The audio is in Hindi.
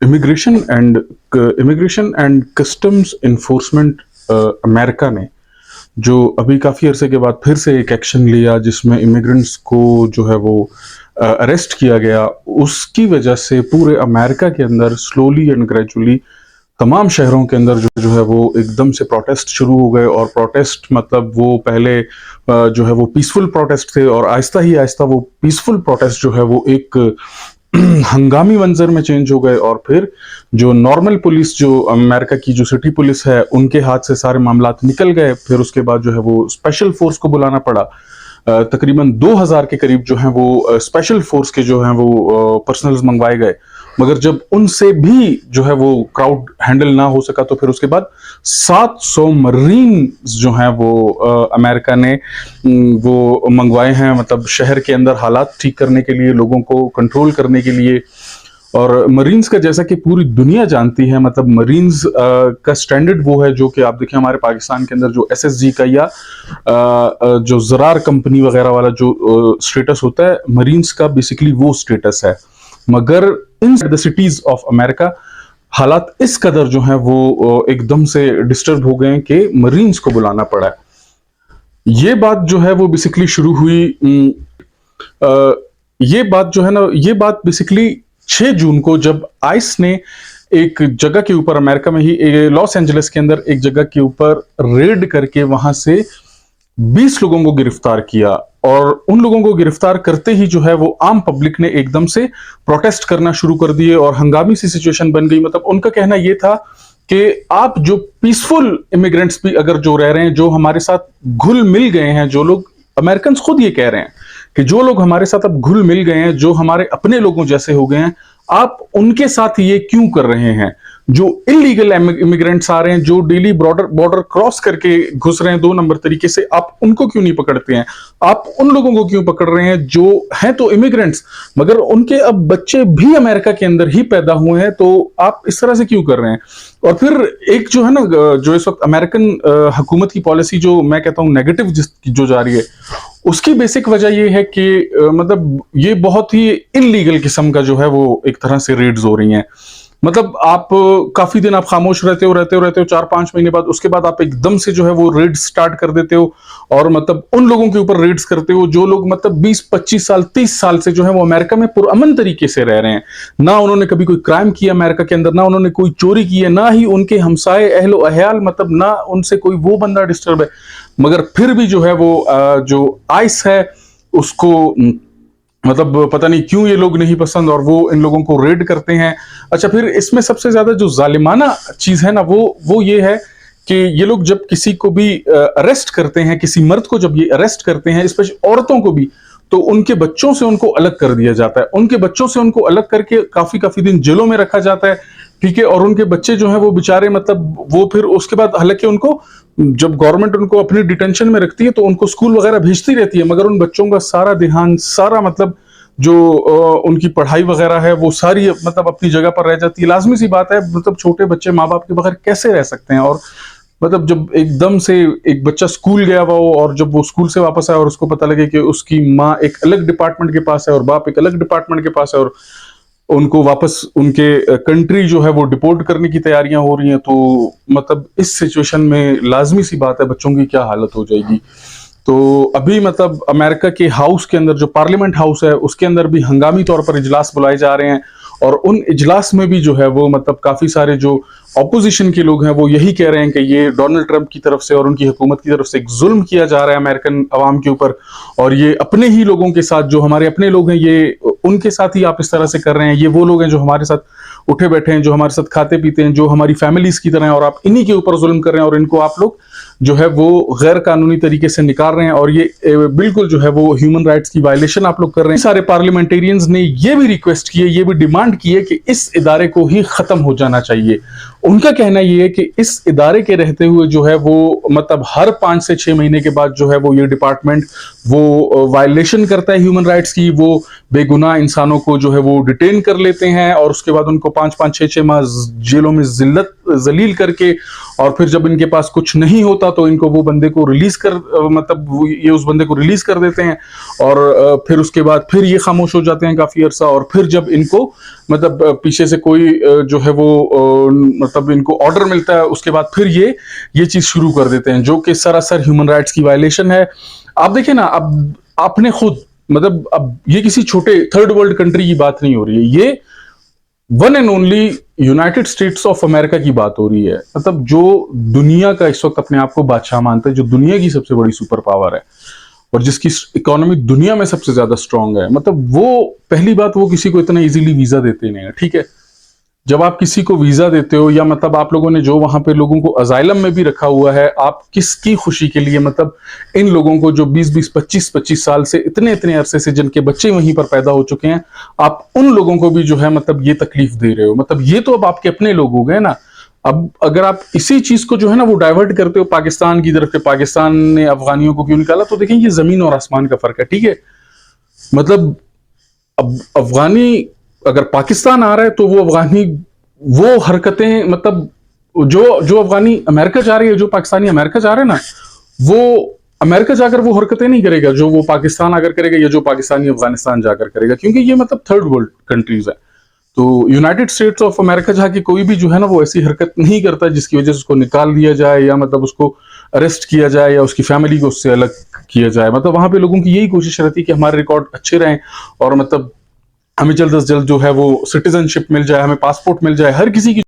Immigration and customs enforcement America ने जो अभी काफी अरसे के बाद फिर से एक एक्शन लिया जिसमें इमिग्रेंट्स को जो है वो अरेस्ट किया गया, उसकी वजह से पूरे अमेरिका के अंदर स्लोली एंड ग्रेजुअली तमाम शहरों के अंदर जो है वो एकदम से प्रोटेस्ट शुरू हो गए। और प्रोटेस्ट मतलब वो पहले जो है वो पीसफुल प्रोटेस्ट थे और आहिस्ता ही आहिस्ता वो पीसफुल प्रोटेस्ट जो है वो एक हंगामी मंजर में चेंज हो गए। और फिर जो नॉर्मल पुलिस, जो अमेरिका की जो सिटी पुलिस है, उनके हाथ से सारे मामलात निकल गए। फिर उसके बाद जो है वो स्पेशल फोर्स को बुलाना पड़ा। तकरीबन 2000 के करीब जो है वो स्पेशल फोर्स के जो हैं वो पर्सनल्स मंगवाए गए। मगर जब उनसे भी जो है वो क्राउड हैंडल ना हो सका तो फिर उसके बाद 700 मरीन जो हैं वो अमेरिका ने वो मंगवाए हैं, मतलब शहर के अंदर हालात ठीक करने के लिए, लोगों को कंट्रोल करने के लिए। और मरीन्स का जैसा कि पूरी दुनिया जानती है, मतलब मरीन्स का स्टैंडर्ड वो है जो कि आप देखें हमारे पाकिस्तान के अंदर जो एसएसजी का या जो ज़रार कंपनी वगैरह वाला जो स्टेटस होता है, मरीन्स का बेसिकली वो स्टेटस है। मगर in the cities of America हालात इस कदर जो है वो एकदम से डिस्टर्ब हो गए कि मरीन्स को बुलाना पड़ा है। ये बात जो है वो बेसिकली शुरू हुई, ये बात जो है ना, ये बात बेसिकली 6 जून को जब आइस ने एक जगह के ऊपर, अमेरिका में ही लॉस एंजलिस के अंदर एक जगह के ऊपर रेड करके वहां से 20 लोगों को गिरफ्तार किया। और उन लोगों को गिरफ्तार करते ही जो है वो आम पब्लिक ने एकदम से प्रोटेस्ट करना शुरू कर दिए और हंगामी सी सिचुएशन बन गई। मतलब उनका कहना यह था कि आप जो पीसफुल इमिग्रेंट्स भी अगर जो रह रहे हैं, जो हमारे साथ घुल मिल गए हैं, जो लोग, अमेरिकन खुद ये कह रहे हैं कि जो लोग हमारे साथ अब घुल मिल गए हैं, जो हमारे अपने लोगों जैसे हो गए हैं, आप उनके साथ ये क्यों कर रहे हैं? जो इलीगल इमिग्रेंट्स आ रहे हैं, जो डेली बॉर्डर क्रॉस करके घुस रहे हैं 2 नंबर तरीके से, आप उनको क्यों नहीं पकड़ते हैं? आप उन लोगों को क्यों पकड़ रहे हैं जो हैं तो इमिग्रेंट्स, मगर उनके अब बच्चे भी अमेरिका के अंदर ही पैदा हुए हैं, तो आप इस तरह से क्यों कर रहे हैं? और फिर एक जो है ना, जो इस वक्त अमेरिकन हुकूमत की पॉलिसी जो मैं कहता हूं नेगेटिव जो जा रही है, उसकी बेसिक वजह यह है कि मतलब ये बहुत ही इलीगल किस्म का जो है वो एक तरह से रेड्स हो रही हैं। मतलब आप काफी दिन आप खामोश रहते हो 4-5 महीने बाद, उसके बाद आप एकदम से जो है वो रेड स्टार्ट कर देते हो और मतलब उन लोगों के ऊपर रेड्स करते हो जो लोग मतलब 20-25 साल 30 साल से जो है वो अमेरिका में पुरअमन तरीके से रह रहे हैं। ना उन्होंने कभी कोई क्राइम किया अमेरिका के अंदर, ना उन्होंने कोई चोरी की है, ना ही उनके हमसाए अहलो अहयाल, मतलब ना उनसे कोई वो बंदा डिस्टर्ब है। मगर फिर भी जो है वो जो आइस है उसको मतलब पता नहीं क्यों ये लोग नहीं पसंद और वो इन लोगों को रेड करते हैं। अच्छा, फिर इसमें सबसे ज्यादा जो जालिमाना चीज है ना वो ये है कि ये लोग जब किसी को भी अरेस्ट करते हैं, किसी मर्द को जब ये अरेस्ट करते हैं, स्पेशली औरतों को भी, तो उनके बच्चों से उनको अलग कर दिया जाता है। उनके बच्चों से उनको अलग करके काफी दिन जेलों में रखा जाता है, ठीक है। और उनके बच्चे जो हैं वो बेचारे, मतलब वो फिर उसके बाद, हालांकि उनको जब गवर्नमेंट उनको अपनी डिटेंशन में रखती है तो उनको स्कूल वगैरह भेजती रहती है, मगर उन बच्चों का सारा ध्यान, सारा मतलब जो उनकी पढ़ाई वगैरह है वो सारी मतलब अपनी जगह पर रह जाती है। लाजमी सी बात है, मतलब छोटे बच्चे माँ बाप के बगैर कैसे रह सकते हैं? और मतलब जब एकदम से एक बच्चा स्कूल गया हुआ हो और जब वो स्कूल से वापस आया और उसको पता लगे कि उसकी माँ एक अलग डिपार्टमेंट के पास है और बाप एक अलग डिपार्टमेंट के पास है और उनको वापस उनके कंट्री जो है वो डिपोर्ट करने की तैयारियां हो रही हैं, तो मतलब इस सिचुएशन में लाजमी सी बात है बच्चों की क्या हालत हो जाएगी। तो अभी मतलब अमेरिका के हाउस के अंदर, जो पार्लियामेंट हाउस है, उसके अंदर भी हंगामी तौर पर इजलास बुलाए जा रहे हैं और उन इजलास में भी जो है वो मतलब काफी सारे जो ऑपोजिशन के लोग हैं वो यही कह रहे हैं कि ये डोनाल्ड ट्रंप की तरफ से और उनकी हुकूमत की तरफ से एक जुल्म किया जा रहा है अमेरिकन अवाम के ऊपर, और ये अपने ही लोगों के साथ, जो हमारे अपने लोग हैं, ये उनके साथ ही आप इस तरह से कर रहे हैं। ये वो लोग हैं जो हमारे साथ उठे बैठे हैं, जो हमारे साथ खाते पीते हैं, जो हमारी फैमिलीज की तरह हैं, और आप इन्हीं के ऊपर जुल्म कर रहे हैं और इनको आप लोग जो है वो गैर कानूनी तरीके से निकाल रहे हैं और ये बिल्कुल जो है वो ह्यूमन राइट्स की वायलेशन आप लोग कर रहे हैं। सारे पार्लियामेंटेरियंस ने ये भी रिक्वेस्ट की है, ये भी डिमांड की है कि इस इदारे को ही खत्म हो जाना चाहिए। उनका कहना ये है कि इस इदारे के रहते हुए जो है वो मतलब हर 5 से 6 महीने के बाद जो है वो ये डिपार्टमेंट वो वायलेशन करता है ह्यूमन राइट्स की। वो बेगुनाह इंसानों को जो है वो डिटेन कर लेते हैं और उसके बाद उनको 5-5 6-6 माह जेलों में जिल्लत जलील करके और फिर जब इनके पास कुछ नहीं होता तो इनको वो बंदे को रिलीज कर ये उस बंदे को रिलीज कर देते हैं, और फिर उसके बाद फिर ये खामोश हो जाते हैं काफी अरसा, और फिर जब इनको पीछे से कोई जो है वो इनको ऑर्डर मिलता है, उसके बाद फिर ये चीज शुरू कर देते हैं, जो कि सरासर ह्यूमन राइट्स की वायलेशन है। आप देखिए ना, अब आपने खुद अब ये किसी छोटे थर्ड वर्ल्ड कंट्री की बात नहीं हो रही है, ये one and only United states of America की बात हो रही है। जो दुनिया का इस वक्त अपने आप को बादशाह मानता है, जो दुनिया की सबसे बड़ी सुपर पावर है और जिसकी इकोनॉमी दुनिया में सबसे ज्यादा स्ट्रांग है, वो पहली बात, वो किसी को इतना इजीली वीजा देते नहीं है। ठीक है, जब आप किसी को वीजा देते हो, या आप लोगों ने जो वहां पे लोगों को अजाइलम में भी रखा हुआ है, आप किसकी खुशी के लिए इन लोगों को जो 20-20, 25-25 साल से इतने अरसे से जिनके बच्चे वहीं पर पैदा हो चुके हैं, आप उन लोगों को भी जो है ये तकलीफ दे रहे हो। ये तो अब आपके अपने लोग हो गए ना। अब अगर आप इसी चीज को जो है ना वो डाइवर्ट करते हो पाकिस्तान की तरफ, पाकिस्तान ने अफगानियों को क्यों निकाला, तो देखें ये जमीन और आसमान का फर्क है। ठीक है, अब अफगानी अगर पाकिस्तान आ रहा है तो वो अफगानी वो हरकतें जो अफगानी अमेरिका जा रही है, जो पाकिस्तानी अमेरिका जा रहे हैं ना, वो अमेरिका जाकर वो हरकतें नहीं करेगा जो वो पाकिस्तान आकर करेगा, या जो पाकिस्तानी अफगानिस्तान जाकर करेगा, क्योंकि ये थर्ड वर्ल्ड कंट्रीज है। तो यूनाइटेड स्टेट्स ऑफ अमेरिका जाके कोई भी जो है ना वो ऐसी हरकत नहीं करता जिसकी वजह से उसको निकाल दिया जाए, या उसको अरेस्ट किया जाए, या उसकी फैमिली को उससे अलग किया जाए। वहां पे लोगों की यही कोशिश रहती है कि हमारे रिकॉर्ड अच्छे रहें, और हमें जल्द से जल्द जो है वो सिटीजनशिप मिल जाए, हमें पासपोर्ट मिल जाए, हर किसी की